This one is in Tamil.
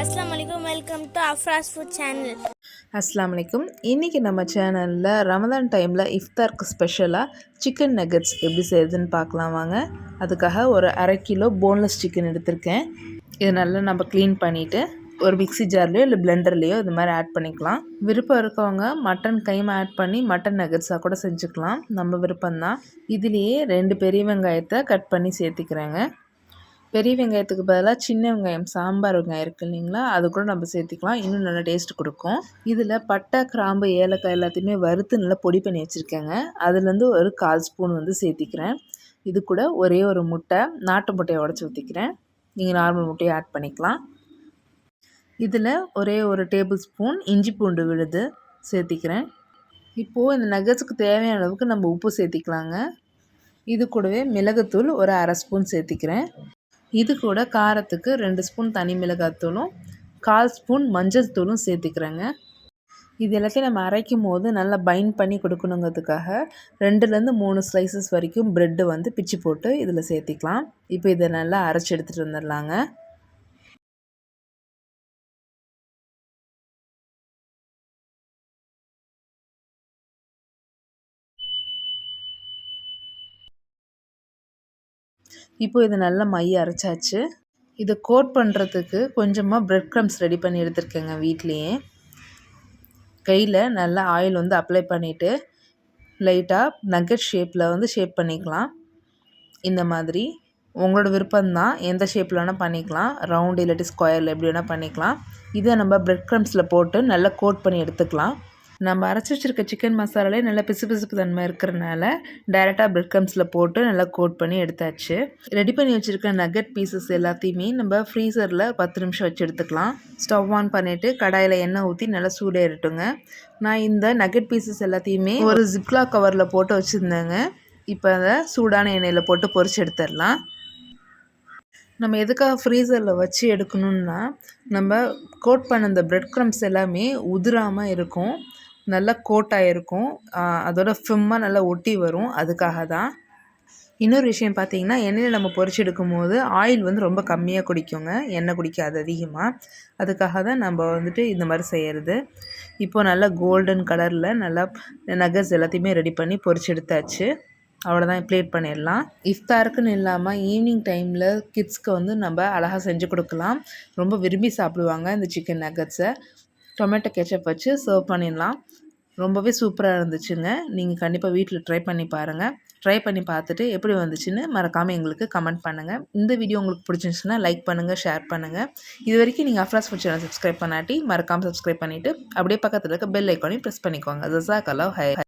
அஸ்ஸலாமு அலைக்கும். Welcome to Afras food channel. அஸ்ஸலாமு அலைக்கும். இன்றைக்கி நம்ம சேனலில் ரமதான் டைமில் இஃப்தாருக்கு ஸ்பெஷலாக சிக்கன் நக்கட்ஸ் எப்படி செய்யுதுன்னு பார்க்கலாம் வாங்க. அதுக்காக ஒரு 1/2 கிலோ போன்லெஸ் சிக்கன் எடுத்திருக்கேன். இதை நல்லா நம்ம க்ளீன் பண்ணிவிட்டு ஒரு மிக்ஸி ஜார்லேயோ இல்லை பிளெண்டர்லேயோ இது மாதிரி ஆட் பண்ணிக்கலாம். விருப்பம் இருக்கவங்க மட்டன் கைமா ஆட் பண்ணி மட்டன் நக்கட்ஸாக கூட செஞ்சுக்கலாம், நம்ம விருப்பம்தான். இதுலேயே 2 பெரிய வெங்காயத்தை கட் பண்ணி சேர்த்திக்கிறேங்க. பெரிய வெங்காயத்துக்கு பதிலாக சின்ன வெங்காயம், சாம்பார் வெங்காயம் இருக்குது இல்லைங்களா, அது கூட நம்ம சேர்த்திக்கலாம், இன்னும் நல்லா டேஸ்ட் கொடுக்கும். இதில் பட்டை, கிராம்பு, ஏலக்காய் எல்லாத்தையுமே வறுத்து நல்லா பொடி பண்ணி வச்சுருக்கேங்க. அதுலேருந்து ஒரு 1/4 ஸ்பூன் வந்து சேர்த்திக்கிறேன். இது கூட ஒரே ஒரு முட்டை, நாட்டு முட்டையை உடச்சி ஊற்றிக்கிறேன். நீங்கள் நார்மல் முட்டையை ஆட் பண்ணிக்கலாம். இதில் ஒரே ஒரு டேபிள் ஸ்பூன் இஞ்சி பூண்டு விழுது சேர்த்திக்கிறேன். இப்போது இந்த நக்கட்ஸுக்கு தேவையான அளவுக்கு நம்ம உப்பு சேர்த்திக்கலாங்க. இது கூடவே மிளகுத்தூள் ஒரு 1/2 ஸ்பூன் சேர்த்திக்கிறேன். இது கூட காரத்துக்கு 2 ஸ்பூன் தனி மிளகாத்தூளும் 1/4 ஸ்பூன் மஞ்சள் தூளும் சேர்த்துக்கிறேங்க. இது எல்லாத்தையும் நம்ம அரைக்கும் போது நல்லா பைண்ட் பண்ணி கொடுக்கணுங்கிறதுக்காக 2லேருந்து 3 ஸ்லைசஸ் வரைக்கும் ப்ரெட்டு வந்து பிச்சு போட்டு இதில் சேர்த்திக்கலாம். இப்போ இதை நல்லா அரைச்சி எடுத்துகிட்டு வந்துடலாங்க. இப்போ இதை நல்லா மைய அரைச்சாச்சு. இதை கோட் பண்ணுறதுக்கு கொஞ்சமாக ப்ரெட் க்ரம்ஸ் ரெடி பண்ணி எடுத்துருக்கேங்க வீட்லேயே. கையில் நல்லா ஆயில் வந்து அப்ளை பண்ணிவிட்டு லைட்டாக நக்கட் ஷேப்பில் வந்து ஷேப் பண்ணிக்கலாம். இந்த மாதிரி உங்களோட விருப்பம்தான், எந்த ஷேப்பில் வேணால் பண்ணிக்கலாம், ரவுண்டு இல்லாட்டி ஸ்கொயரில் எப்படி வேணால் பண்ணிக்கலாம். இதை நம்ம ப்ரெட் க்ரம்ஸில் போட்டு நல்லா கோட் பண்ணி எடுத்துக்கலாம். நம்ம அரைச்சி வச்சுருக்க சிக்கன் மசாலாலே நல்லா பிசுபிசுப்பு தன்மை இருக்கிறனால டைரெக்டாக ப்ரெட் க்ரம்ஸில் போட்டு நல்லா கோட் பண்ணி எடுத்தாச்சு. ரெடி பண்ணி வச்சுருக்க நக்கட் பீசஸ் எல்லாத்தையுமே நம்ம ஃப்ரீசரில் 10 நிமிஷம் வச்சு எடுத்துக்கலாம். ஸ்டவ் ஆன் பண்ணிவிட்டு கடாயில் எண்ணெய் ஊற்றி நல்லா சூடேறட்டுங்க. நான் இந்த நக்கட் பீசஸ் எல்லாத்தையுமே ஒரு ஜிப்லாக் கவரில் போட்டு வச்சுருந்தேங்க. இப்போ அதை சூடான எண்ணெயில் போட்டு பொரிச்சு எடுத்துடலாம். நம்ம எதுக்காக ஃப்ரீசரில் வச்சு எடுக்கணுன்னா, நம்ம கோட் பண்ண இந்த ப்ரெட் க்ரம்ஸ் எல்லாமே உதிராமல் இருக்கும், நல்லா கோட்டாக இருக்கும், அதோட ஃபிம்மாக நல்லா ஒட்டி வரும், அதுக்காக தான். இன்னொரு விஷயம் பார்த்திங்கன்னா, எண்ணெயில் நம்ம பொரிச்சு எடுக்கும் போது ஆயில் வந்து ரொம்ப கம்மியாக குடிக்குங்க, எண்ணெய் குடிக்காது அதிகமாக. அதுக்காக தான் நம்ம வந்துட்டு இந்த மாதிரி செய்கிறது. இப்போது நல்லா கோல்டன் கலரில் நல்லா நக்கட்ஸ் எல்லாத்தையுமே ரெடி பண்ணி பொரிச்சு எடுத்தாச்சு. அவ்வளோதான், ப்ளேட் பண்ணிடலாம். இஃப்தாருக்குன்னு இல்லாமல் ஈவினிங் டைமில் கிட்ஸ்க்கு வந்து நம்ம அழகாக செஞ்சு கொடுக்கலாம். ரொம்ப விரும்பி சாப்பிடுவாங்க இந்த சிக்கன் நக்கட்ஸை. டொமேட்டோ கெச்சப் வச்சு சர்வ் பண்ணிடலாம். ரொம்பவே சூப்பராக இருந்துச்சுங்க. நீங்கள் கண்டிப்பாக வீட்டில் ட்ரை பண்ணி பாருங்கள். ட்ரை பண்ணி பார்த்துட்டு எப்படி வந்துச்சுன்னு மறக்காமல் எங்களுக்கு கமெண்ட் பண்ணுங்கள். இந்த வீடியோ உங்களுக்கு பிடிச்சிருந்துச்சுன்னா லைக் பண்ணுங்கள், ஷேர் பண்ணுங்கள். இது வரைக்கும் நீங்கள் அஃப்ராஸ் ஃபுட் சேனல் சப்ஸ்கிரைப் பண்ணாட்டி மறக்காமல் சப்ஸ்கிரைப் பண்ணிவிட்டு அப்படியே பக்கத்தில் இருக்க பெல் ஐக்கானையும் ப்ரெஸ் பண்ணிக்கோங்க. ஜஸாக்கல்லாஹ் ஹைர்.